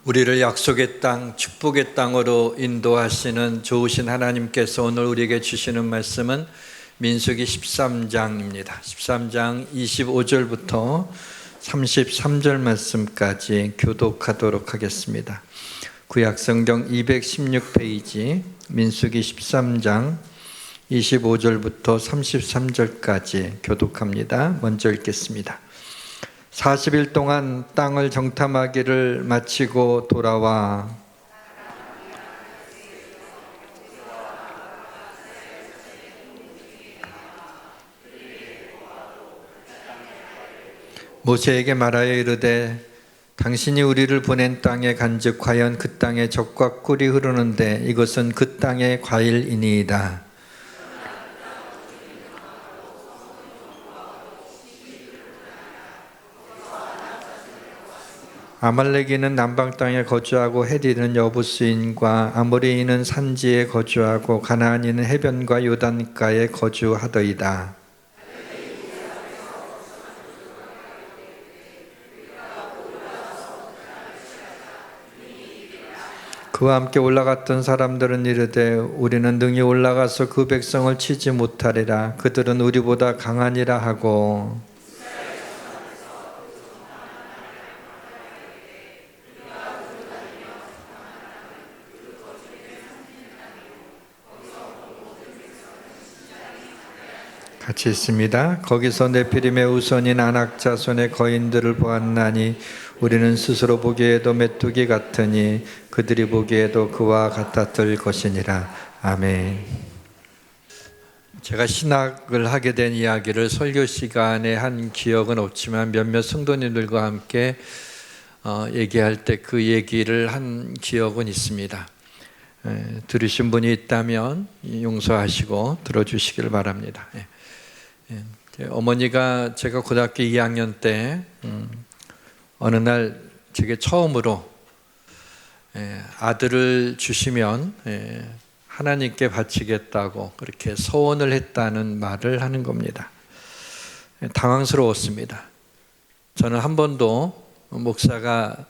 우리를 약속의 땅, 축복의 땅으로 인도하시는 좋으신 하나님께서 오늘 우리에게 주시는 말씀은 민수기 13장입니다. 13장 25절부터 33절 말씀까지 교독하도록 하겠습니다. 구약성경 216페이지 민수기 13장 25절부터 33절까지 교독합니다. 먼저 읽겠습니다. 40일 동안 땅을 정탐하기를 마치고 돌아와 모세에게 말하여 이르되 당신이 우리를 보낸 땅에 간즉 과연 그 땅에 젖과 꿀이 흐르는데 이것은 그 땅의 과일이니이다. 아말렉인은 남방 땅에 거주하고 헷인은 여부스인과 아모리인은 산지에 거주하고 가나안인은 해변과 요단가에 거주하더이다. 그와 함께 올라갔던 사람들은 이르되 우리는 능히 올라가서 그 백성을 치지 못하리라. 그들은 우리보다 강하니라 하고 같이 있습니다. 거기서 네피림의 우선인 아낙 자손의 거인들을 보았나니 우리는 스스로 보기에도 메뚜기 같으니 그들이 보기에도 그와 같았을 것이니라. 아멘. 제가 신학을 하게 된 이야기를 설교 시간에 한 기억은 없지만 몇몇 성도님들과 함께 얘기할 때 그 얘기를 한 기억은 있습니다. 들으신 분이 있다면 용서하시고 들어주시길 바랍니다. 어머니가 제가 고등학교 2학년 때 어느 날 제게 처음으로 아들을 주시면 하나님께 바치겠다고 그렇게 서원을 했다는 말을 하는 겁니다. 당황스러웠습니다. 저는 한 번도 목사가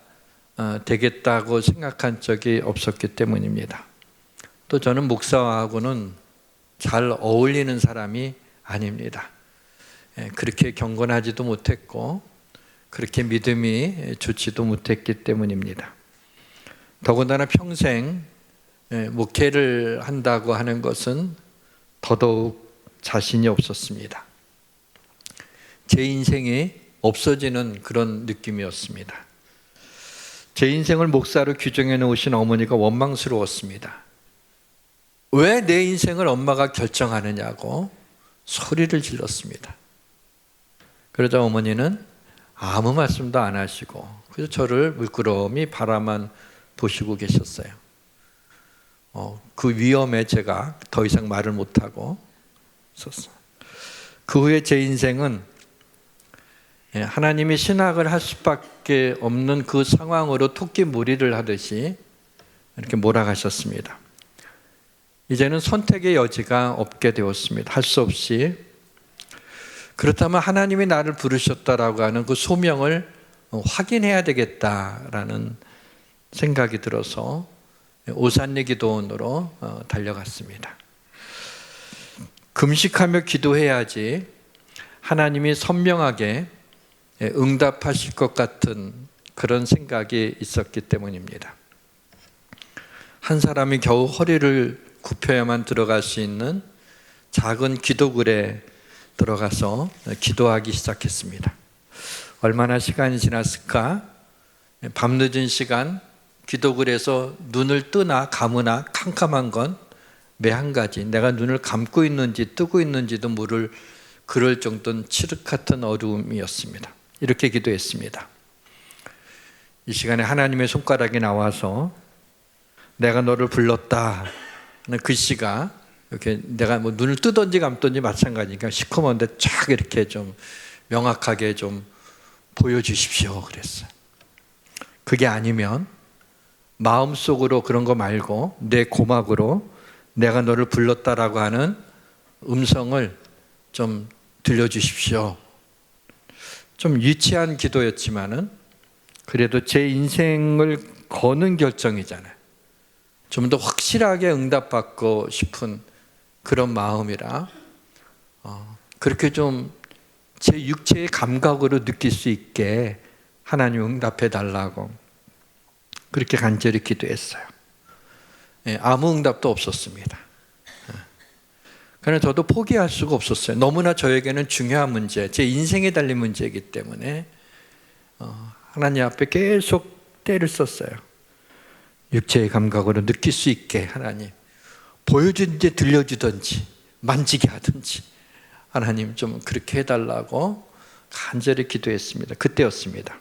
되겠다고 생각한 적이 없었기 때문입니다. 또 저는 목사하고는 잘 어울리는 사람이 아닙니다. 그렇게 경건하지도 못했고 그렇게 믿음이 좋지도 못했기 때문입니다. 더군다나 평생 목회를 한다고 하는 것은 더더욱 자신이 없었습니다. 제 인생이 없어지는 그런 느낌이었습니다. 제 인생을 목사로 규정해 놓으신 어머니가 원망스러웠습니다. 왜 내 인생을 엄마가 결정하느냐고 소리를 질렀습니다. 그러자 어머니는 아무 말씀도 안 하시고 그래서 저를 물끄러미 바라만 보시고 계셨어요. 그 위험에 제가 더 이상 말을 못하고 있었어요. 그 후에 제 인생은 하나님이 신학을 할 수밖에 없는 그 상황으로 토끼몰이를 하듯이 이렇게 몰아가셨습니다. 이제는 선택의 여지가 없게 되었습니다. 할 수 없이. 그렇다면 하나님이 나를 부르셨다라고 하는 그 소명을 확인해야 되겠다라는 생각이 들어서 오산리 기도원으로 달려갔습니다. 금식하며 기도해야지 하나님이 선명하게 응답하실 것 같은 그런 생각이 있었기 때문입니다. 한 사람이 겨우 허리를 굽혀야만 들어갈 수 있는 작은 기도굴에 들어가서 기도하기 시작했습니다. 얼마나 시간이 지났을까? 밤늦은 시간 기도굴에서 눈을 뜨나 감으나 캄캄한 건 매 한 가지, 내가 눈을 감고 있는지 뜨고 있는지도 모를 그럴 정도는 칠흑 같은 어두움이었습니다. 이렇게 기도했습니다. 이 시간에 하나님의 손가락이 나와서 내가 너를 불렀다. 그 시가 이렇게 내가 뭐 눈을 뜨든지 감든지 마찬가지니까 시커먼데 쫙 이렇게 좀 명확하게 좀 보여주십시오 그랬어요. 그게 아니면 마음속으로 그런 거 말고 내 고막으로 내가 너를 불렀다라고 하는 음성을 좀 들려주십시오. 좀 유치한 기도였지만은 그래도 제 인생을 거는 결정이잖아요. 좀 더 확실하게 응답받고 싶은 그런 마음이라 그렇게 좀 제 육체의 감각으로 느낄 수 있게 하나님 응답해 달라고 그렇게 간절히 기도했어요. 아무 응답도 없었습니다. 그러나 저도 포기할 수가 없었어요. 너무나 저에게는 중요한 문제, 제 인생에 달린 문제이기 때문에 하나님 앞에 계속 때를 썼어요. 육체의 감각으로 느낄 수 있게 하나님 보여주든지 들려주든지 만지게 하든지 하나님 좀 그렇게 해달라고 간절히 기도했습니다. 그때였습니다.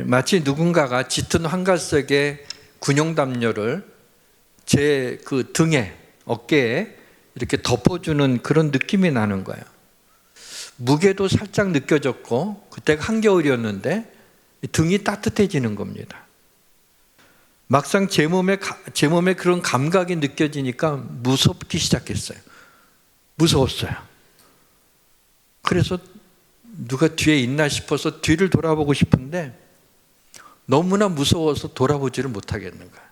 마치 누군가가 짙은 황갈색의 군용담요를 제 그 등에, 어깨에 이렇게 덮어주는 그런 느낌이 나는 거예요. 무게도 살짝 느껴졌고 그때가 한겨울이었는데 등이 따뜻해지는 겁니다. 막상 제 몸에 그런 감각이 느껴지니까 무섭기 시작했어요. 무서웠어요. 그래서 누가 뒤에 있나 싶어서 뒤를 돌아보고 싶은데 너무나 무서워서 돌아보지를 못하겠는 거예요.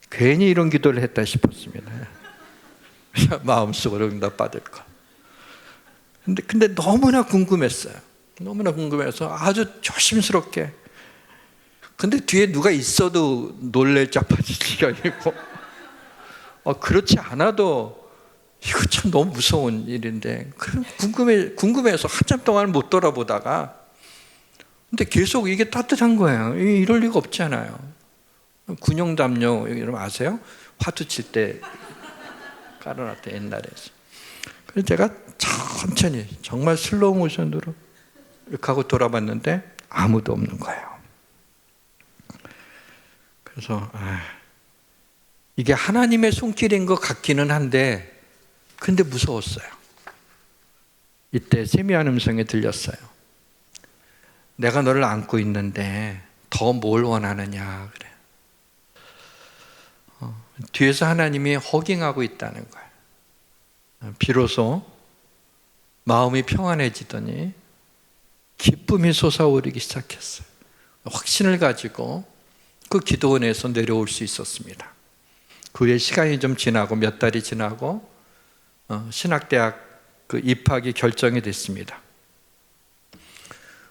괜히 이런 기도를 했다 싶었습니다. 마음속으로 응답받을 거. 근데 너무나 궁금했어요. 너무나 궁금해서 아주 조심스럽게. 근데 뒤에 누가 있어도 놀랄 자빠지기가 아니고 그렇지 않아도 이거 참 너무 무서운 일인데 궁금해서 한참 동안 못 돌아보다가 근데 계속 이게 따뜻한 거예요. 이럴 리가 없잖아요. 군용담요 여러분 아세요? 화투 칠 때 깔아놨대 옛날에. 그래서 제가 천천히 정말 슬로우 모션으로 이렇게 하고 돌아봤는데 아무도 없는 거예요. 그래서 이게 하나님의 손길인 것 같기는 한데 근데 무서웠어요. 이때 세미한 음성이 들렸어요. 내가 너를 안고 있는데 더 뭘 원하느냐 그래. 뒤에서 하나님이 허깅하고 있다는 거예요. 비로소 마음이 평안해지더니 기쁨이 솟아오르기 시작했어요. 확신을 가지고 그 기도원에서 내려올 수 있었습니다. 그 후에 시간이 좀 지나고 몇 달이 지나고 신학대학 그 입학이 결정이 됐습니다.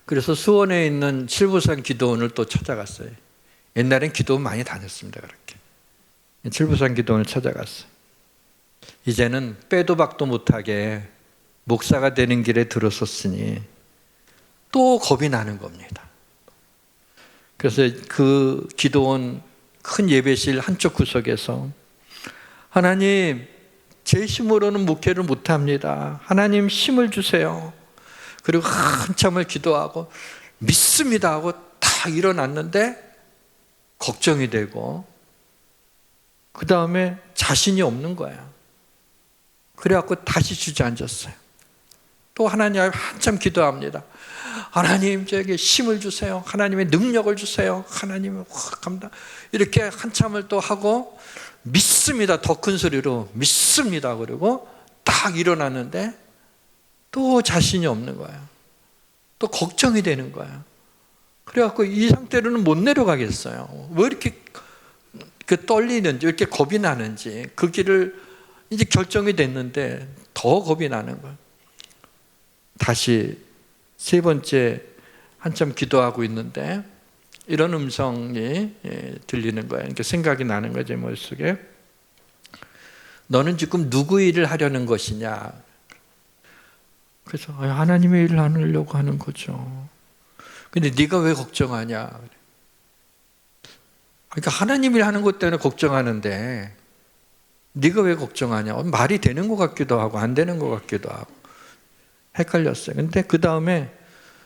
그래서 수원에 있는 칠부산 기도원을 또 찾아갔어요. 옛날엔 기도원 많이 다녔습니다. 그렇게 칠부산 기도원을 찾아갔어요. 이제는 빼도 박도 못하게 목사가 되는 길에 들어섰으니 또 겁이 나는 겁니다. 그래서 그 기도원 큰 예배실 한쪽 구석에서 하나님 제 힘으로는 목회를 못합니다. 하나님 힘을 주세요. 그리고 한참을 기도하고 믿습니다 하고 딱 일어났는데 걱정이 되고 그 다음에 자신이 없는 거야. 그래갖고 다시 주저앉았어요. 또 하나님 앞에 한참 기도합니다. 하나님 저에게 힘을 주세요. 하나님의 능력을 주세요. 하나님의 감당. 이렇게 한참을 또 하고 믿습니다. 더 큰 소리로 믿습니다. 그리고 딱 일어났는데 또 자신이 없는 거야. 또 걱정이 되는 거야. 그래갖고 이 상태로는 못 내려가겠어요. 왜 이렇게 떨리는지, 왜 이렇게 겁이 나는지 그 길을 이제 결정이 됐는데 더 겁이 나는 거야. 다시 세 번째 한참 기도하고 있는데 이런 음성이 들리는 거예요. 그러니까 생각이 나는 거죠, 머릿속에. 너는 지금 누구 일을 하려는 것이냐? 그래서 하나님의 일을 하려고 하는 거죠. 근데 네가 왜 걱정하냐? 그러니까 하나님 일 하는 것 때문에 걱정하는데 네가 왜 걱정하냐? 말이 되는 것 같기도 하고 안 되는 것 같기도 하고 헷갈렸어요. 근데 그 다음에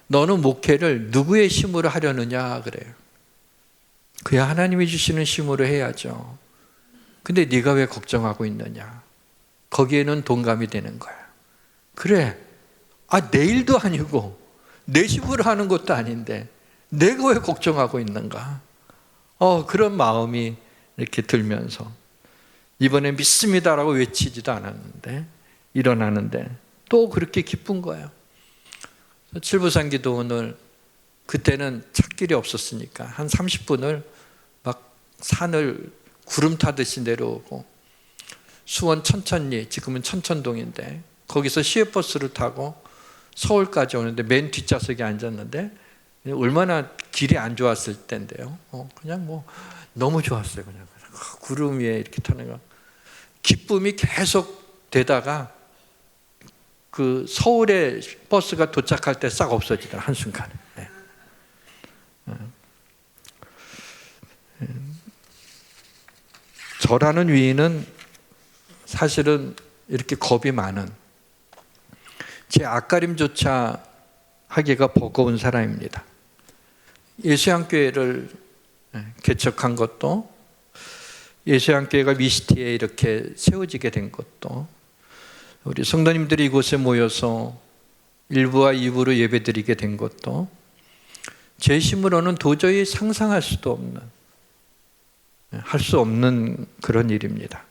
너는 목회를 누구의 힘으로 하려느냐 그래요. 그야 하나님이 주시는 힘으로 해야죠. 근데 네가 왜 걱정하고 있느냐? 거기에는 동감이 되는 거야. 그래, 내 일도 아니고 내 힘으로 하는 것도 아닌데 내가 왜 걱정하고 있는가? 그런 마음이 이렇게 들면서 이번에 믿습니다라고 외치지도 않았는데 일어나는데 또 그렇게 기쁜 거예요. 칠부산 기도원을 그때는 찻길이 없었으니까 한 30분을 막 산을 구름 타듯이 내려오고, 수원 천천리, 지금은 천천동인데 거기서 시외버스를 타고 서울까지 오는데 맨 뒷좌석에 앉았는데, 얼마나 길이 안 좋았을 때인데요. 그냥 뭐 너무 좋았어요. 그냥 구름 위에 이렇게 타는 거, 기쁨이 계속 되다가 그 서울에 버스가 도착할 때 싹 없어지더라, 한순간에. 네. 저라는 위인은 사실은 이렇게 겁이 많은, 제 앞가림조차 하기가 버거운 사람입니다. 예수양교회를 개척한 것도, 예수양교회가 미시티에 이렇게 세워지게 된 것도, 우리 성도님들이 이곳에 모여서 1부와 2부로 예배드리게 된 것도 제 힘으로는 도저히 상상할 수도 없는, 할 수 없는 그런 일입니다.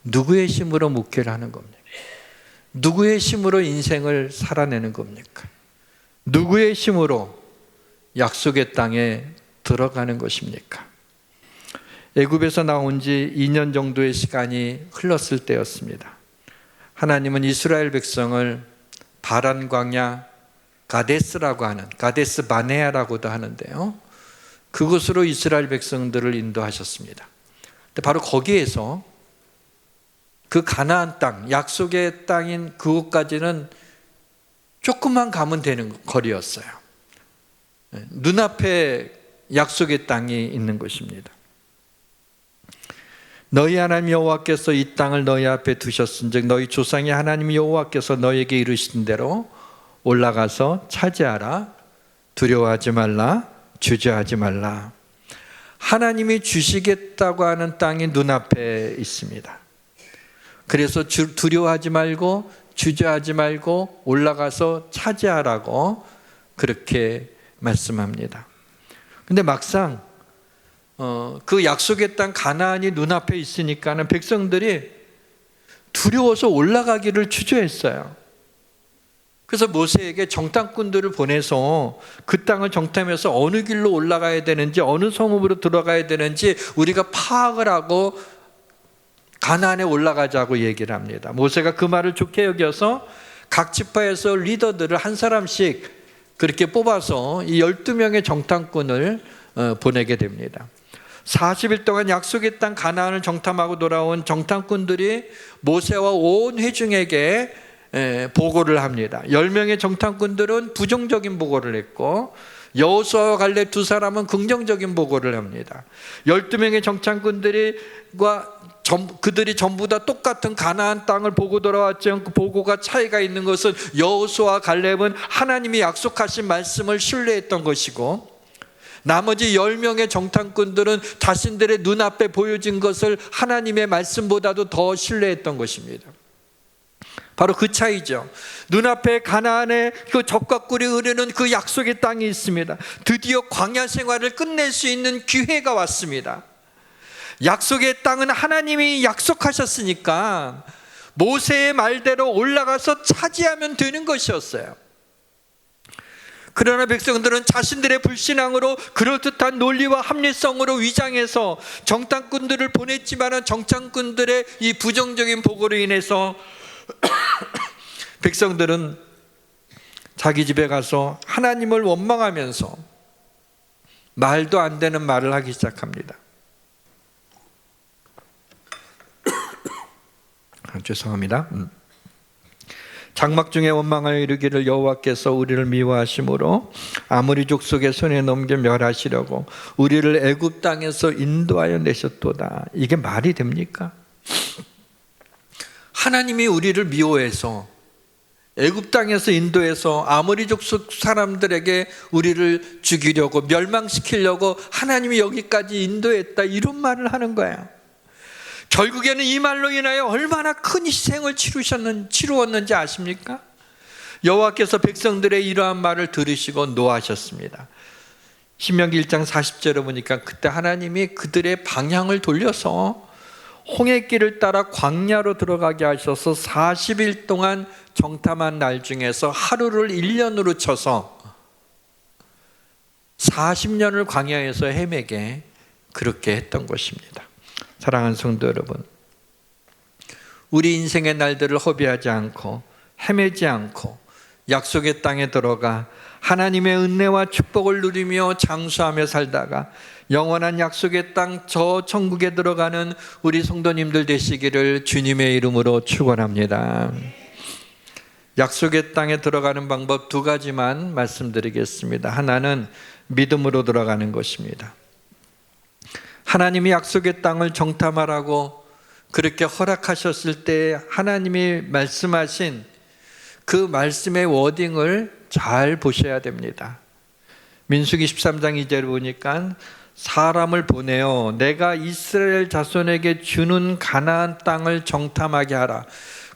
누구의 힘으로 목회를 하는 겁니까? 누구의 힘으로 인생을 살아내는 겁니까? 누구의 힘으로 약속의 땅에 들어가는 것입니까? 애굽에서 나온 지 2년 정도의 시간이 흘렀을 때였습니다. 하나님은 이스라엘 백성을 바란 광야 가데스라고 하는, 가데스 바네아라고도 하는데요, 그곳으로 이스라엘 백성들을 인도하셨습니다. 근데 바로 거기에서 그 가나안 땅, 약속의 땅인 그곳까지는 조금만 가면 되는 거리였어요. 눈앞에 약속의 땅이 있는 것입니다. 너희 하나님 여호와께서 이 땅을 너희 앞에 두셨은즉 너희 조상의 하나님 여호와께서 너희에게 이르신 대로 올라가서 차지하라. 두려워하지 말라. 주저하지 말라. 하나님이 주시겠다고 하는 땅이 눈앞에 있습니다. 그래서 두려워하지 말고 주저하지 말고 올라가서 차지하라고 그렇게 말씀합니다. 근데 막상 그 약속의 땅 가나안이 눈앞에 있으니까는 백성들이 두려워서 올라가기를 주저했어요. 그래서 모세에게 정탐꾼들을 보내서 그 땅을 정탐해서 어느 길로 올라가야 되는지, 어느 성읍으로 들어가야 되는지 우리가 파악을 하고 가나안에 올라가자고 얘기를 합니다. 모세가 그 말을 좋게 여겨서 각 지파에서 리더들을 한 사람씩 그렇게 뽑아서 이 12명의 정탐꾼을 보내게 됩니다. 40일 동안 약속의 땅 가나안을 정탐하고 돌아온 정탐꾼들이 모세와 온 회중에게 보고를 합니다. 10명의 정탐꾼들은 부정적인 보고를 했고, 여호수아와 갈렙 두 사람은 긍정적인 보고를 합니다. 12명의 그들이 전부 다 똑같은 가나안 땅을 보고 돌아왔지만 그 보고가 차이가 있는 것은 여호수아와 갈렙은 하나님이 약속하신 말씀을 신뢰했던 것이고, 나머지 10명의 정탐꾼들은 자신들의 눈앞에 보여진 것을 하나님의 말씀보다도 더 신뢰했던 것입니다. 바로 그 차이죠. 눈앞에 가나안의 그 적과 꿀이 흐르는 그 약속의 땅이 있습니다. 드디어 광야 생활을 끝낼 수 있는 기회가 왔습니다. 약속의 땅은 하나님이 약속하셨으니까 모세의 말대로 올라가서 차지하면 되는 것이었어요. 그러나 백성들은 자신들의 불신앙으로 그럴듯한 논리와 합리성으로 위장해서 정탐꾼들을 보냈지만 정탐꾼들의 이 부정적인 보고로 인해서 백성들은 자기 집에 가서 하나님을 원망하면서 말도 안 되는 말을 하기 시작합니다. 죄송합니다. 장막 중에 원망하여 이르기를 여호와께서 우리를 미워하심으로 아모리 족속의 손에 넘겨 멸하시려고 우리를 애굽 땅에서 인도하여 내셨도다. 이게 말이 됩니까? 하나님이 우리를 미워해서 애굽 땅에서 인도해서 아모리 족속 사람들에게 우리를 죽이려고 멸망시키려고 하나님이 여기까지 인도했다, 이런 말을 하는 거야. 결국에는 이 말로 인하여 얼마나 큰 희생을 치루었는지 아십니까? 여호와께서 백성들의 이러한 말을 들으시고 노하셨습니다. 신명기 1장 40절에 보니까 그때 하나님이 그들의 방향을 돌려서 홍해길을 따라 광야로 들어가게 하셔서 40일 동안 정탐한 날 중에서 하루를 1년으로 쳐서 40년을 광야에서 헤매게 그렇게 했던 것입니다. 사랑하는 성도 여러분, 우리 인생의 날들을 허비하지 않고 헤매지 않고 약속의 땅에 들어가 하나님의 은혜와 축복을 누리며 장수하며 살다가 영원한 약속의 땅 저 천국에 들어가는 우리 성도님들 되시기를 주님의 이름으로 축원합니다. 약속의 땅에 들어가는 방법 두 가지만 말씀드리겠습니다. 하나는 믿음으로 들어가는 것입니다. 하나님이 약속의 땅을 정탐하라고 그렇게 허락하셨을 때 하나님이 말씀하신 그 말씀의 워딩을 잘 보셔야 됩니다. 민수기 13장 2절을 보니까 사람을 보내어 내가 이스라엘 자손에게 주는 가나안 땅을 정탐하게 하라.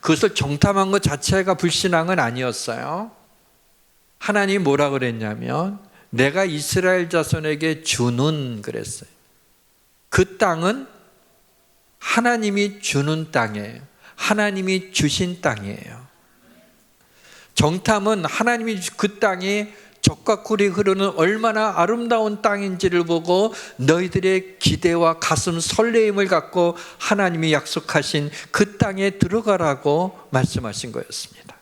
그것을 정탐한 것 자체가 불신앙은 아니었어요. 하나님이 뭐라 그랬냐면 내가 이스라엘 자손에게 주는 그랬어요. 그 땅은 하나님이 주는 땅이에요. 하나님이 주신 땅이에요. 정탐은 하나님이 그 땅이 젖과 꿀이 흐르는 얼마나 아름다운 땅인지를 보고 너희들의 기대와 가슴 설레임을 갖고 하나님이 약속하신 그 땅에 들어가라고 말씀하신 거였습니다.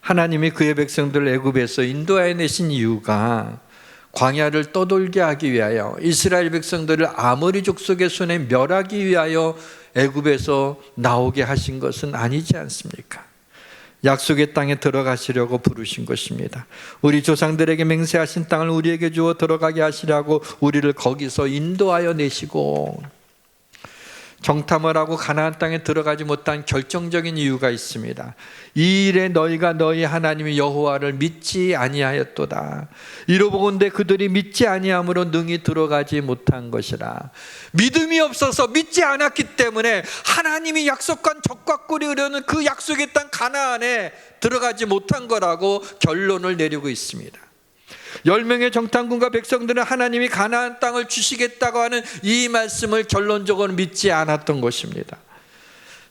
하나님이 그의 백성들을 애굽에서 인도하여 내신 이유가 광야를 떠돌게 하기 위하여 이스라엘 백성들을 아모리 족속의 손에 멸하기 위하여 애굽에서 나오게 하신 것은 아니지 않습니까? 약속의 땅에 들어가시려고 부르신 것입니다. 우리 조상들에게 맹세하신 땅을 우리에게 주어 들어가게 하시려고 우리를 거기서 인도하여 내시고, 정탐을 하고 가나안 땅에 들어가지 못한 결정적인 이유가 있습니다. 이 일에 너희가 너희 하나님 여호와를 믿지 아니하였도다. 이로보건대 그들이 믿지 아니함으로 능히 들어가지 못한 것이라. 믿음이 없어서 믿지 않았기 때문에 하나님이 약속한 젖과 꿀이 흐르는 그 약속의 땅 가나안에 들어가지 못한 거라고 결론을 내리고 있습니다. 10명의 정탐꾼과 백성들은 하나님이 가나안 땅을 주시겠다고 하는 이 말씀을 결론적으로 믿지 않았던 것입니다.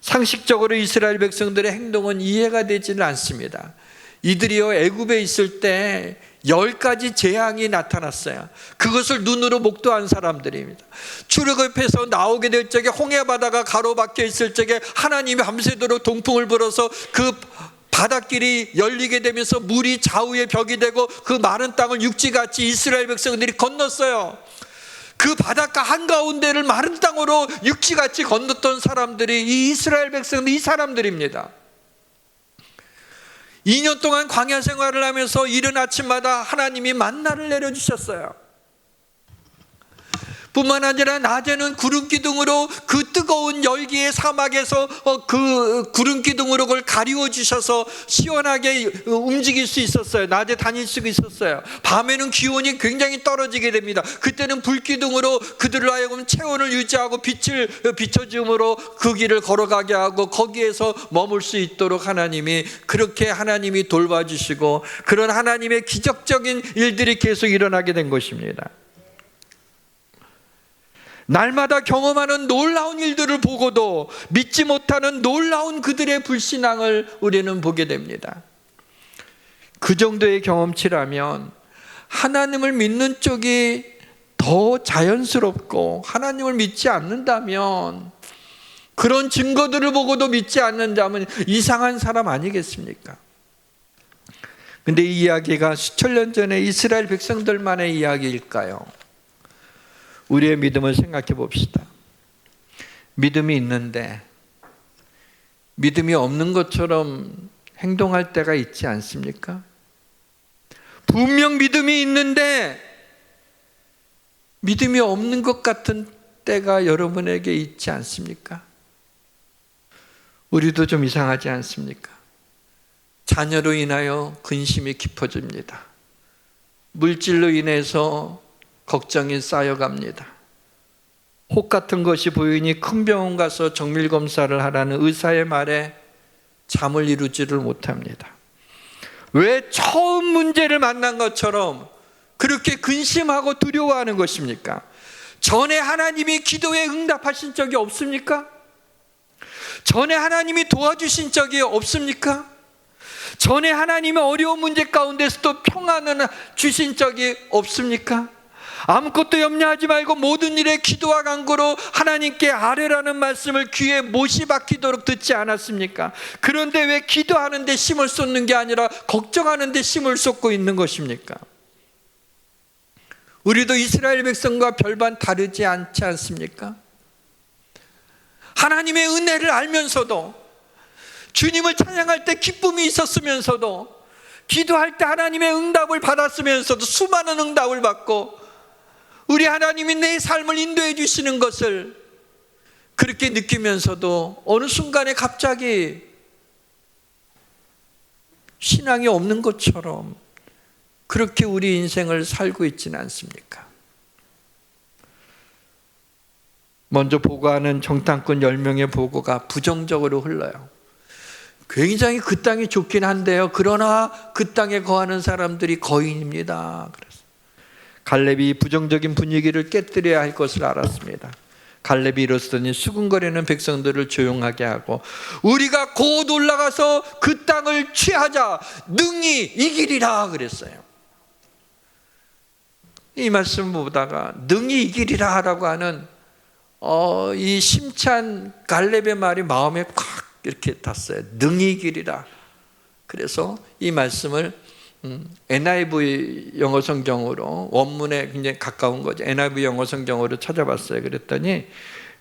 상식적으로 이스라엘 백성들의 행동은 이해가 되지는 않습니다. 이들이요 애굽에 있을 때 10가지 재앙이 나타났어요. 그것을 눈으로 목도한 사람들입니다. 출애굽에서 나오게 될 적에 홍해바다가 가로막혀 있을 적에 하나님이 밤새도록 동풍을 불어서 그 바닷길이 열리게 되면서 물이 좌우의 벽이 되고 그 마른 땅을 육지같이 이스라엘 백성들이 건넜어요. 그 바닷가 한가운데를 마른 땅으로 육지같이 건넜던 사람들이 이 이스라엘 백성들, 이 사람들입니다. 2년 동안 광야 생활을 하면서 이른 아침마다 하나님이 만나를 내려주셨어요. 뿐만 아니라 낮에는 구름 기둥으로 그 뜨거운 열기의 사막에서 그 구름 기둥으로 그걸 가리워 주셔서 시원하게 움직일 수 있었어요. 낮에 다닐 수 있었어요. 밤에는 기온이 굉장히 떨어지게 됩니다. 그때는 불 기둥으로 그들을 하여금 체온을 유지하고 빛을 비춰줌으로 그 길을 걸어가게 하고 거기에서 머물 수 있도록 그렇게 하나님이 돌봐주시고, 그런 하나님의 기적적인 일들이 계속 일어나게 된 것입니다. 날마다 경험하는 놀라운 일들을 보고도 믿지 못하는 놀라운 그들의 불신앙을 우리는 보게 됩니다. 그 정도의 경험치라면 하나님을 믿는 쪽이 더 자연스럽고, 하나님을 믿지 않는다면, 그런 증거들을 보고도 믿지 않는다면 이상한 사람 아니겠습니까? 근데 이 이야기가 수천 년 전에 이스라엘 백성들만의 이야기일까요? 우리의 믿음을 생각해 봅시다. 믿음이 있는데 믿음이 없는 것처럼 행동할 때가 있지 않습니까? 분명 믿음이 있는데 믿음이 없는 것 같은 때가 여러분에게 있지 않습니까? 우리도 좀 이상하지 않습니까? 자녀로 인하여 근심이 깊어집니다. 물질로 인해서 걱정이 쌓여갑니다. 혹 같은 것이 보이니 큰 병원 가서 정밀검사를 하라는 의사의 말에 잠을 이루지를 못합니다. 왜 처음 문제를 만난 것처럼 그렇게 근심하고 두려워하는 것입니까? 전에 하나님이 기도에 응답하신 적이 없습니까? 전에 하나님이 도와주신 적이 없습니까? 전에 하나님의 어려운 문제 가운데서도 평안을 주신 적이 없습니까? 아무것도 염려하지 말고 모든 일에 기도와 간구로 하나님께 아뢰라는 말씀을 귀에 못이 박히도록 듣지 않았습니까? 그런데 왜 기도하는 데 힘을 쏟는 게 아니라 걱정하는 데 힘을 쏟고 있는 것입니까? 우리도 이스라엘 백성과 별반 다르지 않지 않습니까? 하나님의 은혜를 알면서도, 주님을 찬양할 때 기쁨이 있었으면서도, 기도할 때 하나님의 응답을 받았으면서도, 수많은 응답을 받고 우리 하나님이 내 삶을 인도해 주시는 것을 그렇게 느끼면서도 어느 순간에 갑자기 신앙이 없는 것처럼 그렇게 우리 인생을 살고 있지는 않습니까? 먼저 보고하는 정탐꾼 10명의 보고가 부정적으로 흘러요. 굉장히 그 땅이 좋긴 한데요, 그러나 그 땅에 거하는 사람들이 거인입니다. 그래서 갈렙이 부정적인 분위기를 깨뜨려야 할 것을 알았습니다. 갈렙이 일어서더니 수군거리는 백성들을 조용하게 하고, 우리가 곧 올라가서 그 땅을 취하자, 능히 이기리라 그랬어요. 이 말씀 보다가 능히 이기리라 라고 하는 이 심찬 갈렙의 말이 마음에 콱 이렇게 닿았어요. 능히 이기리라. 그래서 이 말씀을 NIV 영어 성경으로, 원문에 굉장히 가까운 거죠. NIV 영어 성경으로 찾아봤어요. 그랬더니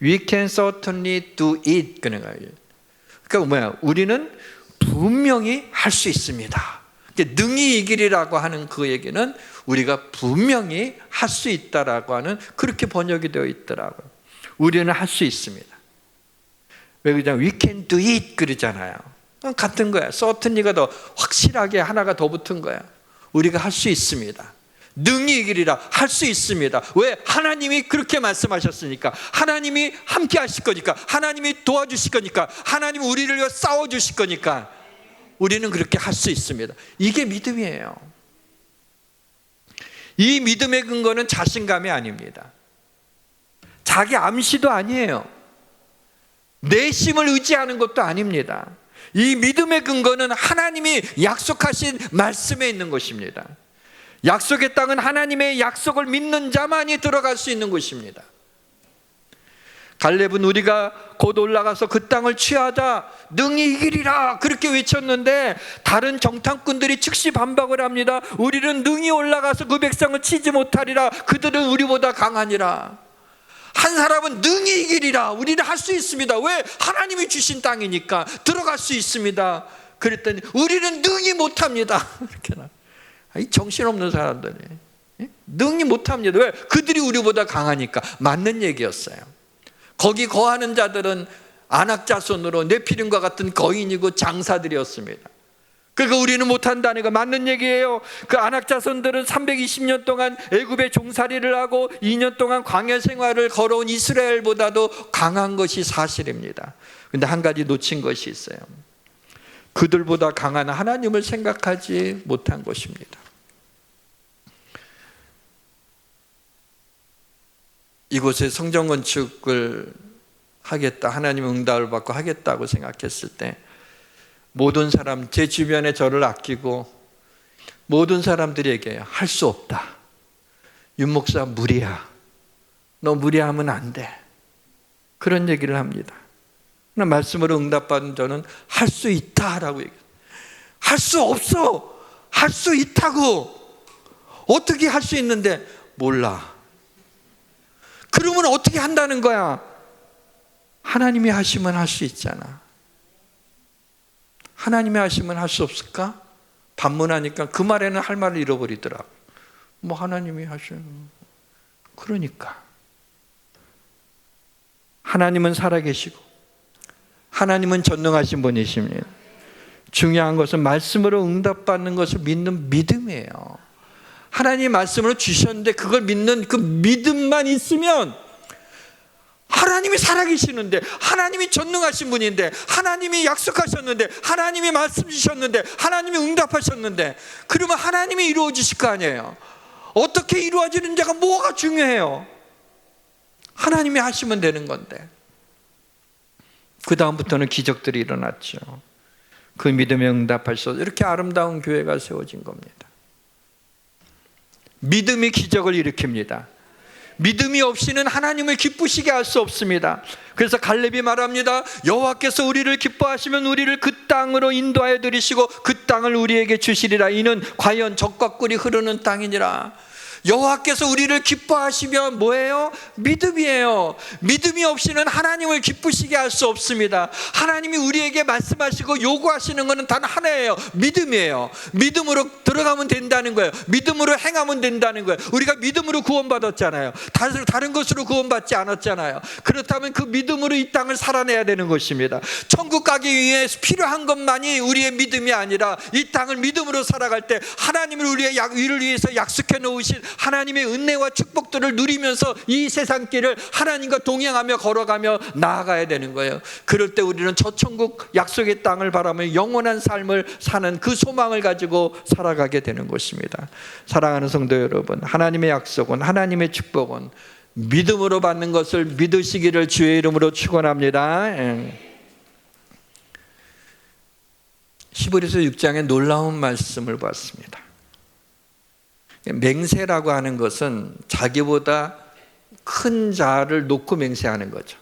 We can certainly do it. 그러니까 뭐야? 우리는 분명히 할 수 있습니다. 능히 이기리라고 하는 그 얘기는 우리가 분명히 할 수 있다라고 하는, 그렇게 번역이 되어 있더라고요. 우리는 할 수 있습니다. 왜 그냥 We can do it 그러잖아요. 같은 거야. certainly가 더 확실하게 하나가 더 붙은 거야. 우리가 할 수 있습니다. 능히 이기리라. 할 수 있습니다. 왜? 하나님이 그렇게 말씀하셨으니까. 하나님이 함께 하실 거니까. 하나님이 도와주실 거니까. 하나님이 우리를 위해 싸워주실 거니까 우리는 그렇게 할 수 있습니다. 이게 믿음이에요. 이 믿음의 근거는 자신감이 아닙니다. 자기 암시도 아니에요. 내심을 의지하는 것도 아닙니다. 이 믿음의 근거는 하나님이 약속하신 말씀에 있는 것입니다. 약속의 땅은 하나님의 약속을 믿는 자만이 들어갈 수 있는 곳입니다. 갈렙은 우리가 곧 올라가서 그 땅을 취하자, 능히 이기리라 그렇게 외쳤는데, 다른 정탐꾼들이 즉시 반박을 합니다. 우리는 능히 올라가서 그 백성을 치지 못하리라. 그들은 우리보다 강하니라. 한 사람은 능히 이기리라. 우리는 할 수 있습니다. 왜? 하나님이 주신 땅이니까 들어갈 수 있습니다. 그랬더니 우리는 능히 못합니다. 이렇게 이 정신없는 사람들이 능히 못합니다. 왜? 그들이 우리보다 강하니까. 맞는 얘기였어요. 거기 거하는 자들은 아낙 자손으로 네피림과 같은 거인이고 장사들이었습니다. 그러니까 우리는 못한다는 거 맞는 얘기예요. 그 아낙 자손들은 320년 동안 애굽에 종살이를 하고 2년 동안 광야 생활을 걸어온 이스라엘보다도 강한 것이 사실입니다. 그런데 한 가지 놓친 것이 있어요. 그들보다 강한 하나님을 생각하지 못한 것입니다. 이곳에 성전 건축을 하겠다, 하나님의 응답을 받고 하겠다고 생각했을 때 모든 사람, 제 주변에 저를 아끼고 모든 사람들에게 할 수 없다. 윤 목사 무리야. 너 무리하면 안 돼. 그런 얘기를 합니다. 그러나 말씀으로 응답받은 저는 할 수 있다라고 얘기해요. 할 수 없어. 할 수 있다고. 어떻게 할 수 있는데 몰라. 그러면 어떻게 한다는 거야? 하나님이 하시면 할 수 있잖아. 하나님이 하시면 할 수 없을까? 반문하니까 그 말에는 할 말을 잃어버리더라고. 뭐 하나님이 하시는, 그러니까 하나님은 살아계시고 하나님은 전능하신 분이십니다. 중요한 것은 말씀으로 응답받는 것을 믿는 믿음이에요. 하나님이 말씀으로 주셨는데 그걸 믿는 그 믿음만 있으면, 하나님이 살아계시는데, 하나님이 전능하신 분인데, 하나님이 약속하셨는데, 하나님이 말씀 주셨는데, 하나님이 응답하셨는데, 그러면 하나님이 이루어 주실 거 아니에요. 어떻게 이루어지는지가 뭐가 중요해요? 하나님이 하시면 되는 건데. 그 다음부터는 기적들이 일어났죠. 그 믿음에 응답할 수 없어요. 이렇게 아름다운 교회가 세워진 겁니다. 믿음이 기적을 일으킵니다. 믿음이 없이는 하나님을 기쁘시게 할 수 없습니다. 그래서 갈렙이 말합니다. 여호와께서 우리를 기뻐하시면 우리를 그 땅으로 인도하여 들이시고 그 땅을 우리에게 주시리라. 이는 과연 젖과 꿀이 흐르는 땅이니라. 여호와께서 우리를 기뻐하시면 뭐예요? 믿음이에요. 믿음이 없이는 하나님을 기쁘시게 할 수 없습니다. 하나님이 우리에게 말씀하시고 요구하시는 것은 단 하나예요. 믿음이에요. 믿음으로 들어가면 된다는 거예요. 믿음으로 행하면 된다는 거예요. 우리가 믿음으로 구원받았잖아요. 다른 것으로 구원받지 않았잖아요. 그렇다면 그 믿음으로 이 땅을 살아내야 되는 것입니다. 천국 가기 위해 필요한 것만이 우리의 믿음이 아니라 이 땅을 믿음으로 살아갈 때 하나님을 우리를 위해서 약속해 놓으신 하나님의 은혜와 축복들을 누리면서 이 세상길을 하나님과 동행하며 걸어가며 나아가야 되는 거예요. 그럴 때 우리는 저 천국 약속의 땅을 바라며 영원한 삶을 사는 그 소망을 가지고 살아가게 되는 것입니다. 사랑하는 성도 여러분, 하나님의 약속은, 하나님의 축복은 믿음으로 받는 것을 믿으시기를 주의 이름으로 축원합니다. 히브리서 6장의 놀라운 말씀을 봤습니다. 맹세라고 하는 것은 자기보다 큰 자를 놓고 맹세하는 거죠.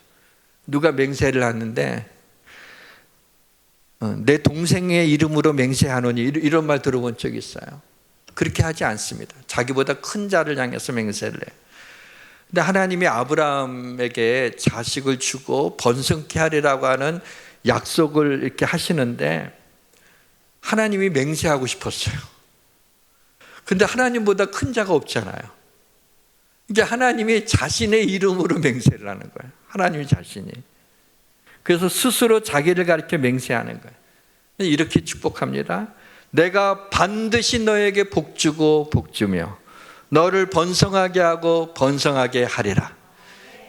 누가 맹세를 하는데 내 동생의 이름으로 맹세하노니, 이런 말 들어본 적 있어요? 그렇게 하지 않습니다. 자기보다 큰 자를 향해서 맹세를 해요. 근데 하나님이 아브라함에게 자식을 주고 번성케 하리라고 하는 약속을 이렇게 하시는데 하나님이 맹세하고 싶었어요. 근데 하나님보다 큰 자가 없잖아요. 이게 하나님이 자신의 이름으로 맹세를 하는 거예요. 하나님이 자신이. 그래서 스스로 자기를 가리켜 맹세하는 거예요. 이렇게 축복합니다. 내가 반드시 너에게 복주고 복주며 너를 번성하게 하고 번성하게 하리라.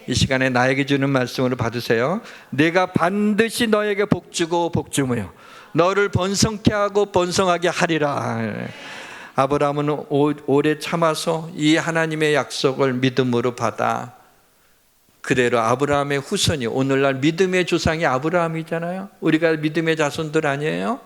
이 시간에 나에게 주는 말씀으로 받으세요. 내가 반드시 너에게 복주고 복주며 너를 번성케 하고 번성하게 하리라. 아브라함은 오래 참아서 이 하나님의 약속을 믿음으로 받아 그대로 아브라함의 후손이, 오늘날 믿음의 조상이 아브라함이잖아요. 우리가 믿음의 자손들 아니에요?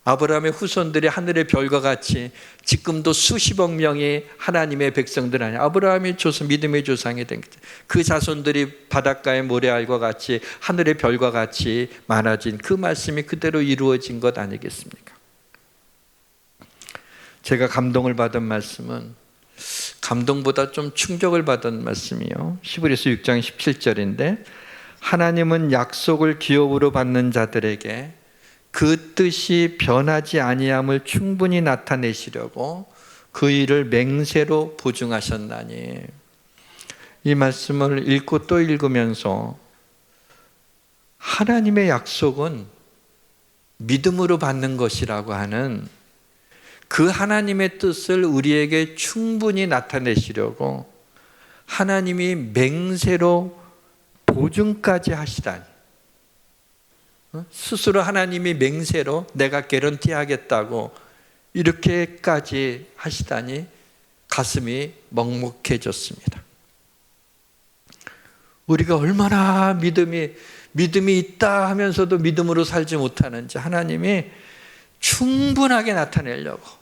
아브라함의 후손들이 하늘의 별과 같이 지금도 수십억 명이 하나님의 백성들 아니에요. 아브라함의 조상, 믿음의 조상이 된 거죠. 그 자손들이 바닷가의 모래알과 같이 하늘의 별과 같이 많아진 그 말씀이 그대로 이루어진 것 아니겠습니까? 제가 감동을 받은 말씀은 감동보다 좀 충격을 받은 말씀이요. 히브리서 6장 17절인데 하나님은 약속을 기업으로 받는 자들에게 그 뜻이 변하지 아니함을 충분히 나타내시려고 그 일을 맹세로 보증하셨나니. 이 말씀을 읽고 또 읽으면서 하나님의 약속은 믿음으로 받는 것이라고 하는 그 하나님의 뜻을 우리에게 충분히 나타내시려고 하나님이 맹세로 보증까지 하시다니. 스스로 하나님이 맹세로 내가 개런티 하겠다고 이렇게까지 하시다니 가슴이 먹먹해졌습니다. 우리가 얼마나 믿음이 있다 하면서도 믿음으로 살지 못하는지 하나님이 충분하게 나타내려고.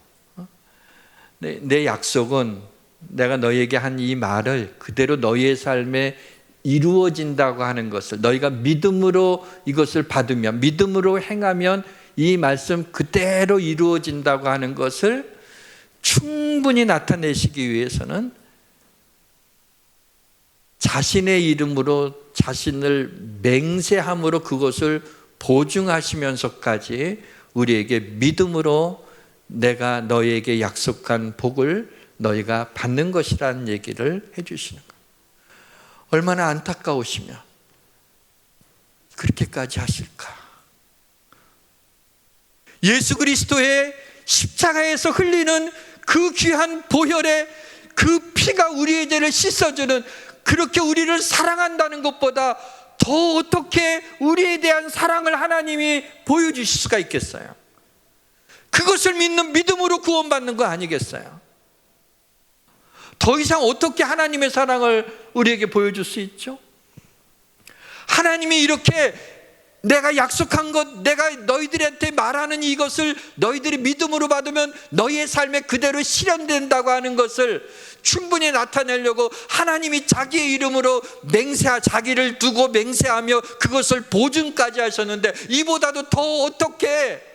내 약속은 내가 너희에게 한 이 말을 그대로 너희의 삶에 이루어진다고 하는 것을, 너희가 믿음으로 이것을 받으면, 믿음으로 행하면 이 말씀 그대로 이루어진다고 하는 것을 충분히 나타내시기 위해서는 자신의 이름으로 자신을 맹세함으로 그것을 보증하시면서까지 우리에게 믿음으로 내가 너희에게 약속한 복을 너희가 받는 것이라는 얘기를 해주시는 거예요. 얼마나 안타까우시면 그렇게까지 하실까? 예수 그리스도의 십자가에서 흘리는 그 귀한 보혈의 그 피가 우리의 죄를 씻어주는, 그렇게 우리를 사랑한다는 것보다 더 어떻게 우리에 대한 사랑을 하나님이 보여주실 수가 있겠어요? 그것을 믿는 믿음으로 구원받는 거 아니겠어요? 더 이상 어떻게 하나님의 사랑을 우리에게 보여줄 수 있죠? 하나님이 이렇게 내가 약속한 것, 내가 너희들한테 말하는 이것을 너희들이 믿음으로 받으면 너희의 삶에 그대로 실현된다고 하는 것을 충분히 나타내려고 하나님이 자기의 이름으로 자기를 두고 맹세하며 그것을 보증까지 하셨는데, 이보다도 더 어떻게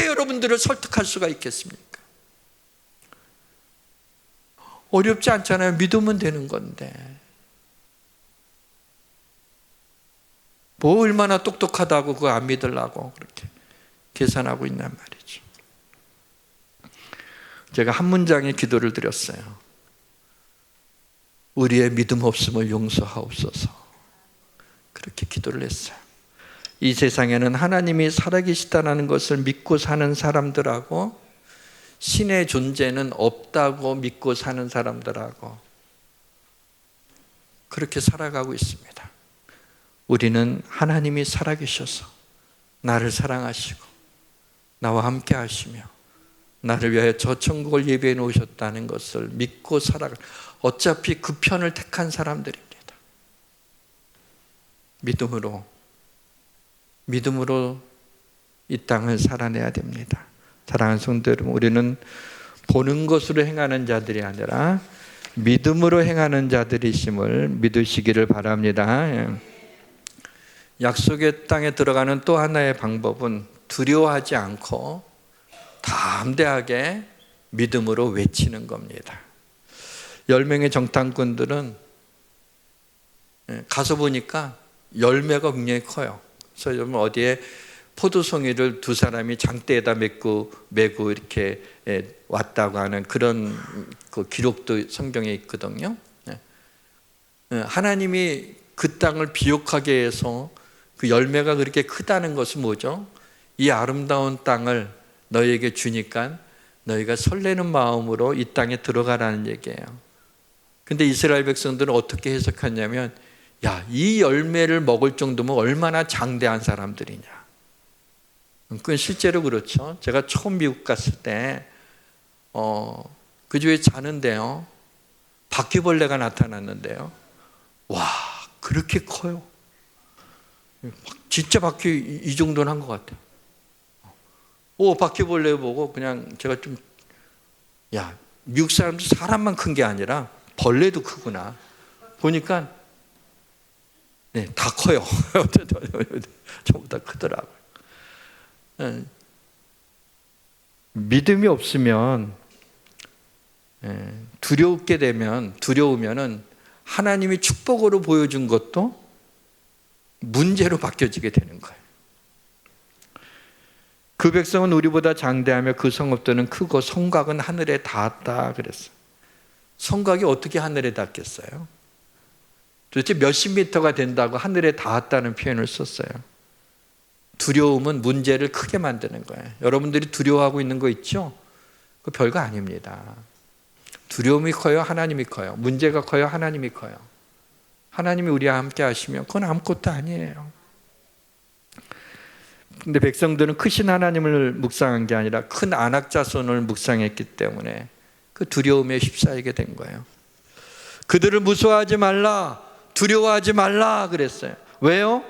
여러분들을 설득할 수가 있겠습니까? 어렵지 않잖아요. 믿으면 되는 건데. 뭐 얼마나 똑똑하다고 그거 안 믿으려고 그렇게 계산하고 있단 말이죠. 제가 한 문장의 기도를 드렸어요. 우리의 믿음 없음을 용서하옵소서. 그렇게 기도를 했어요. 이 세상에는 하나님이 살아계시다는 것을 믿고 사는 사람들하고 신의 존재는 없다고 믿고 사는 사람들하고 그렇게 살아가고 있습니다. 우리는 하나님이 살아계셔서 나를 사랑하시고 나와 함께 하시며 나를 위하여 저 천국을 예비해 놓으셨다는 것을 믿고 살아가. 어차피 그 편을 택한 사람들입니다. 믿음으로 이 땅을 살아내야 됩니다. 사랑하는 성도 여러분, 우리는 보는 것으로 행하는 자들이 아니라 믿음으로 행하는 자들이심을 믿으시기를 바랍니다. 약속의 땅에 들어가는 또 하나의 방법은 두려워하지 않고 담대하게 믿음으로 외치는 겁니다. 10명의 정탐꾼들은 가서 보니까 열매가 굉장히 커요. 그래서 여러분 어디에 포도송이를 두 사람이 장대에다 메고 이렇게 왔다고 하는 그런 그 기록도 성경에 있거든요. 하나님이 그 땅을 비옥하게 해서 그 열매가 그렇게 크다는 것은 뭐죠? 이 아름다운 땅을 너희에게 주니까 너희가 설레는 마음으로 이 땅에 들어가라는 얘기예요. 근데 이스라엘 백성들은 어떻게 해석했냐면, 야, 이 열매를 먹을 정도면 얼마나 장대한 사람들이냐. 그건 실제로 그렇죠. 제가 처음 미국 갔을 때 그 집에 자는데요, 바퀴벌레가 나타났는데요, 와, 그렇게 커요. 진짜 바퀴 이 정도는 한 것 같아요. 바퀴벌레 보고 그냥 제가 좀, 야, 미국 사람도 사람만 큰 게 아니라 벌레도 크구나. 보니까 다 커요. 전부 다 크더라고요. 믿음이 없으면, 두려우면은 하나님이 축복으로 보여준 것도 문제로 바뀌어지게 되는 거예요. 그 백성은 우리보다 장대하며 그 성읍들은 크고 성곽은 하늘에 닿았다 그랬어요. 성곽이 어떻게 하늘에 닿겠어요? 도대체 몇십 미터가 된다고 하늘에 닿았다는 표현을 썼어요. 두려움은 문제를 크게 만드는 거예요. 여러분들이 두려워하고 있는 거 있죠? 그거 별거 아닙니다. 두려움이 커요? 하나님이 커요? 문제가 커요? 하나님이 커요? 하나님이 우리와 함께 하시면 그건 아무것도 아니에요. 근데 백성들은 크신 하나님을 묵상한 게 아니라 큰 안악자손을 묵상했기 때문에 그 두려움에 휩싸이게 된 거예요. 그들을 무서워하지 말라, 두려워하지 말라 그랬어요. 왜요?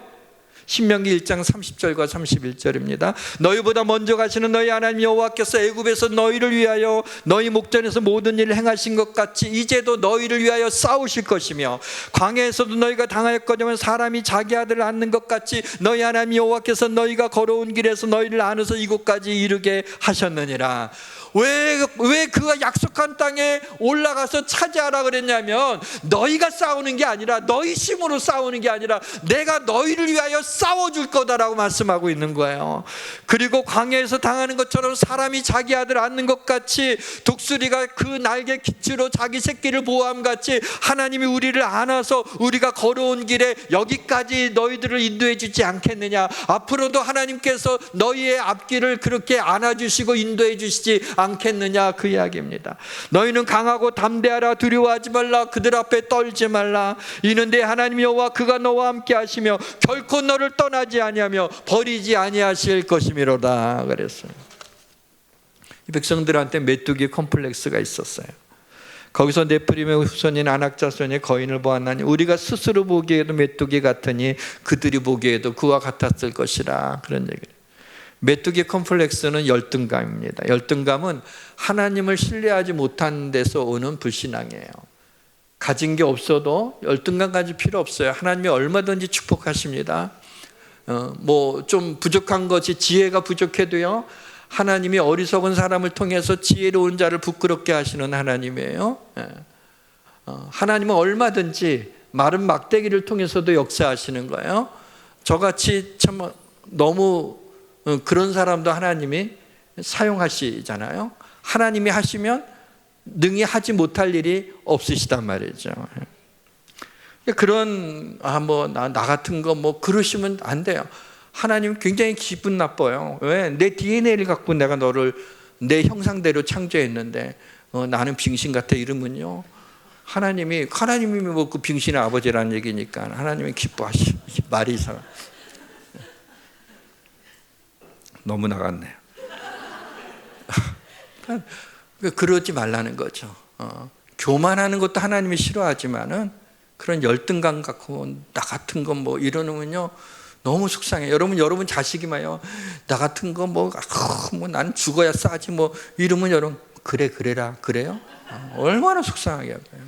신명기 1장 30절과 31절입니다. 너희보다 먼저 가시는 너희 하나님 여호와께서 애굽에서 너희를 위하여 너희 목전에서 모든 일을 행하신 것 같이 이제도 너희를 위하여 싸우실 것이며, 광야에서도 너희가 당하였거니와 사람이 자기 아들을 안는 것 같이 너희 하나님 여호와께서 너희가 걸어온 길에서 너희를 안으서 이곳까지 이르게 하셨느니라. 왜 그가 약속한 땅에 올라가서 차지하라 그랬냐면, 너희가 싸우는 게 아니라, 너희 힘으로 싸우는 게 아니라 내가 너희를 위하여 싸워줄 거다라고 말씀하고 있는 거예요. 그리고 광야에서 당하는 것처럼 사람이 자기 아들 안는 것 같이, 독수리가 그 날개 기치로 자기 새끼를 보호함 같이 하나님이 우리를 안아서 우리가 걸어온 길에 여기까지 너희들을 인도해 주지 않겠느냐. 앞으로도 하나님께서 너희의 앞길을 그렇게 안아주시고 인도해 주시지 않겠느냐, 그 이야기입니다. 너희는 강하고 담대하라, 두려워하지 말라, 그들 앞에 떨지 말라. 이는 내 하나님 여호와 그가 너와 함께 하시며 결코 너를 떠나지 아니하며 버리지 아니하실 것이미로다 그랬어요. 이 백성들한테 메뚜기 컴플렉스가 있었어요. 거기서 네피림의 후손인 아낙 자손의 거인을 보았나니 우리가 스스로 보기에도 메뚜기 같으니 그들이 보기에도 그와 같았을 것이라. 그런 얘기를. 메뚜기 컴플렉스는 열등감입니다. 열등감은 하나님을 신뢰하지 못하는 데서 오는 불신앙이에요. 가진 게 없어도 열등감 가질 필요 없어요. 하나님이 얼마든지 축복하십니다. 뭐 좀 부족한 것이, 지혜가 부족해도요, 하나님이 어리석은 사람을 통해서 지혜로운 자를 부끄럽게 하시는 하나님이에요. 하나님은 얼마든지 마른 막대기를 통해서도 역사하시는 거예요. 저같이 참 너무 그런 사람도 하나님이 사용하시잖아요. 하나님이 하시면 능히 하지 못할 일이 없으시단 말이죠. 그런 나 같은 거 그러시면 안 돼요. 하나님 굉장히 기분 나빠요. 왜? 내 DNA를 갖고 내가 너를 내 형상대로 창조했는데 나는 빙신 같아 이러면요, 하나님이 뭐 그 빙신의 아버지라는 얘기니까 하나님이 기뻐하시. 말이 이상해. 너무 나갔네요. 그러지 말라는 거죠. 교만하는 것도 하나님이 싫어하지만은 그런 열등감 갖고 나 같은 거 이러면요 너무 속상해요. 여러분 자식이마요, 나 같은 거 난 죽어야 싸지 이러면 여러분 그래라 그래요? 얼마나 속상하게 하고요.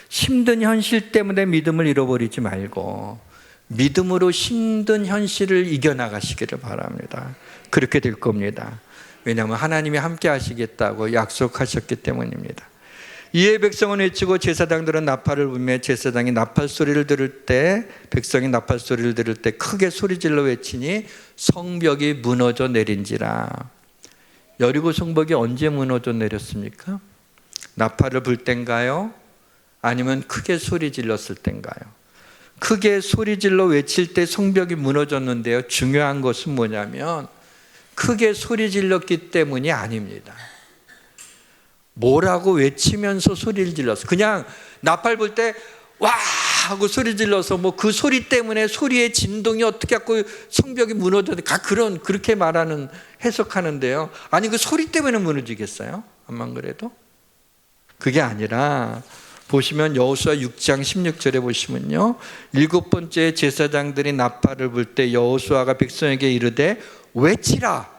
힘든 현실 때문에 믿음을 잃어버리지 말고 믿음으로 힘든 현실을 이겨나가시기를 바랍니다. 그렇게 될 겁니다. 왜냐하면 하나님이 함께 하시겠다고 약속하셨기 때문입니다. 이에 백성은 외치고 제사장들은 나팔을 불며 제사장이 나팔 소리를 들을 때, 백성이 나팔 소리를 들을 때 크게 소리질러 외치니 성벽이 무너져 내린지라. 여리고 성벽이 언제 무너져 내렸습니까? 나팔을 불 땐가요? 아니면 크게 소리 질렀을 땐가요? 크게 소리 질러 외칠 때 성벽이 무너졌는데요, 중요한 것은 뭐냐면 크게 소리 질렀기 때문이 아닙니다. 뭐라고 외치면서 소리를 질렀어. 그냥 나팔 불 때 와 하고 소리 질러서 그 소리 때문에 소리의 진동이 어떻게 하고 성벽이 무너졌는가, 그렇게 말하는, 해석하는데요, 아니 그 소리 때문에 무너지겠어요? 암만 그래도? 그게 아니라 보시면 여호수아 6장 16절에 보시면요, 7번째 제사장들이 나팔을 불 때 여호수아가 백성에게 이르되 외치라.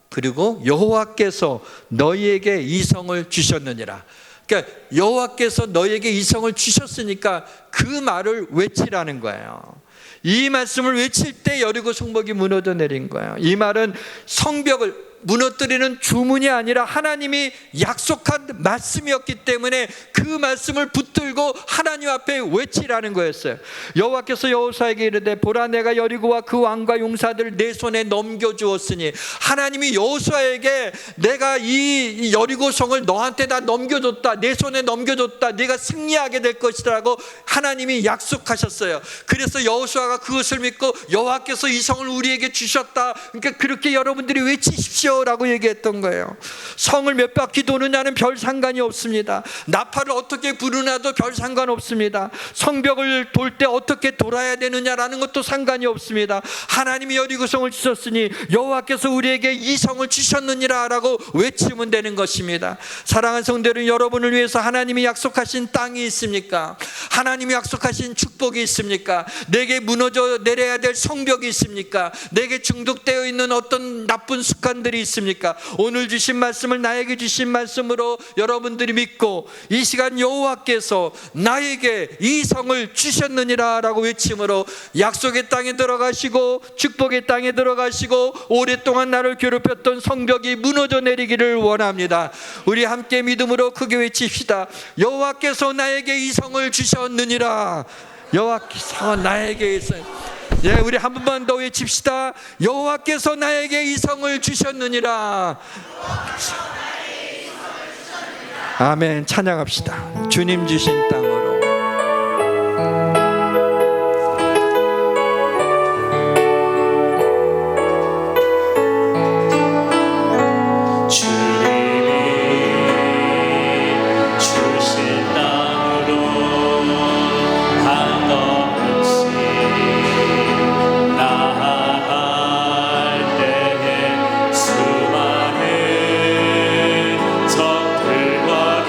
그리고 여호와께서 너희에게 이 성을 주셨느니라. 그러니까 여호와께서 너희에게 이 성을 주셨으니까 그 말을 외치라는 거예요. 이 말씀을 외칠 때 여리고 성벽이 무너져 내린 거예요. 이 말은 성벽을 무너뜨리는 주문이 아니라 하나님이 약속한 말씀이었기 때문에 그 말씀을 붙들고 하나님 앞에 외치라는 거였어요. 여호와께서 여호수아에게 이르되 보라, 내가 여리고와 그 왕과 용사들을 내 손에 넘겨주었으니, 하나님이 여호수아에게 내가 이 여리고 성을 너한테 다 넘겨줬다, 내 손에 넘겨줬다, 네가 승리하게 될 것이라고 하나님이 약속하셨어요. 그래서 여호수아가 그것을 믿고 여호와께서 이 성을 우리에게 주셨다, 그러니까 그렇게 여러분들이 외치십시오 라고 얘기했던 거예요. 성을 몇 바퀴 도느냐는 별 상관이 없습니다. 나팔을 어떻게 부르나도 별 상관 없습니다. 성벽을 돌 때 어떻게 돌아야 되느냐라는 것도 상관이 없습니다. 하나님이 여리고 성을 주셨으니 여호와께서 우리에게 이 성을 주셨느니라 라고 외치면 되는 것입니다. 사랑하는 성도들은, 여러분을 위해서 하나님이 약속하신 땅이 있습니까? 하나님이 약속하신 축복이 있습니까? 내게 무너져 내려야 될 성벽이 있습니까? 내게 중독되어 있는 어떤 나쁜 습관들이 있습니까? 오늘 주신 말씀을 나에게 주신 말씀으로 여러분들이 믿고 이 시간 여호와께서 나에게 이 성을 주셨느니라 라고 외침으로 약속의 땅에 들어가시고 축복의 땅에 들어가시고 오랫동안 나를 괴롭혔던 성벽이 무너져 내리기를 원합니다. 우리 함께 믿음으로 크게 외칩시다. 여호와께서 나에게 이 성을 주셨느니라. 여호와께서 나에게 이 성. 우리 한 번만 더 외칩시다. 여호와께서 나에게 이 성을 주셨느니라. 아멘. 찬양합시다. 주님 주신 땅으로. 수많은 적들과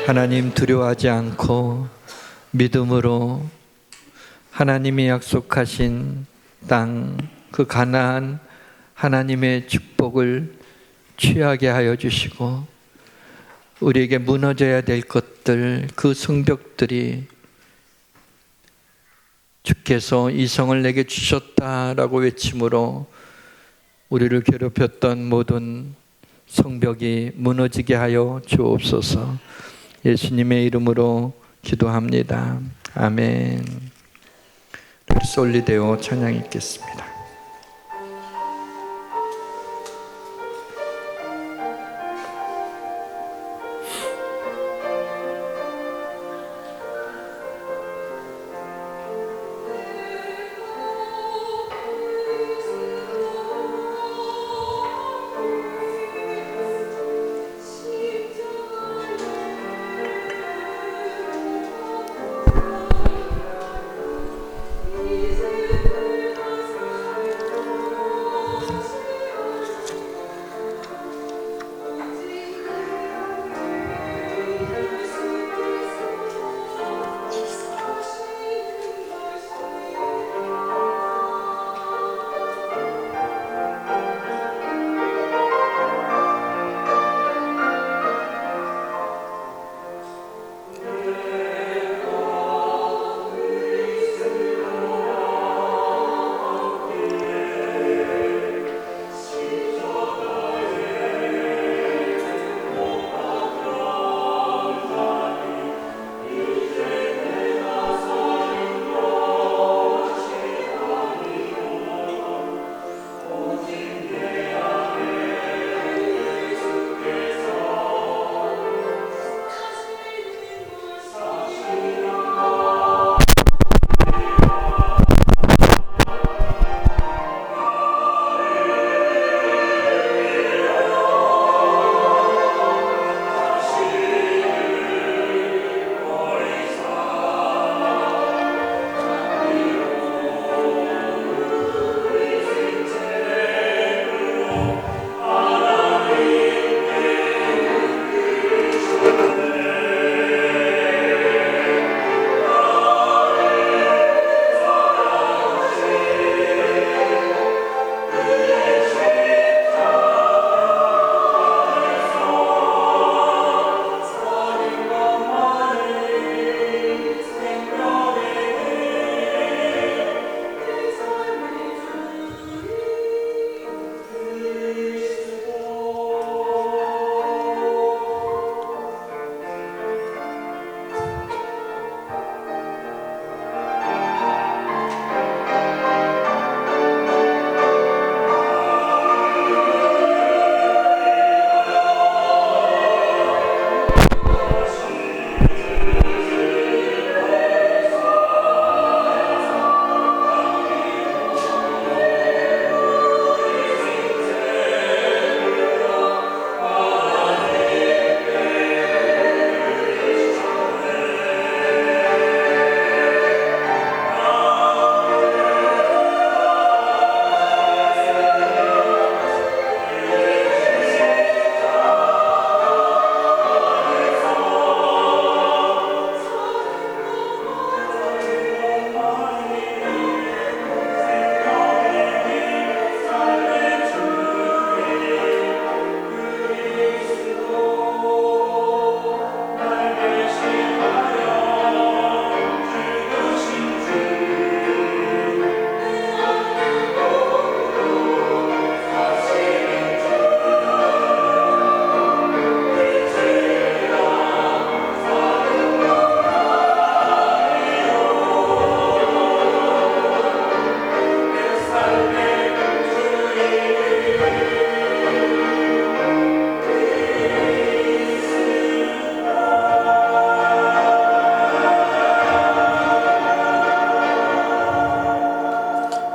하나님 두려워하지 않고 믿음으로 하나님이 약속하신 땅, 그 가나안 하나님의 축복을 취하게 하여 주시고, 우리에게 무너져야 될 것들, 그 성벽들이 주께서 이 성을 내게 주셨다라고 외침으로 우리를 괴롭혔던 모든 성벽이 무너지게 하여 주옵소서. 예수님의 이름으로 기도합니다. 아멘. 솔리데오 찬양 읽겠습니다.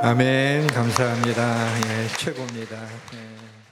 아멘. 감사합니다. 예, 최고입니다. 예.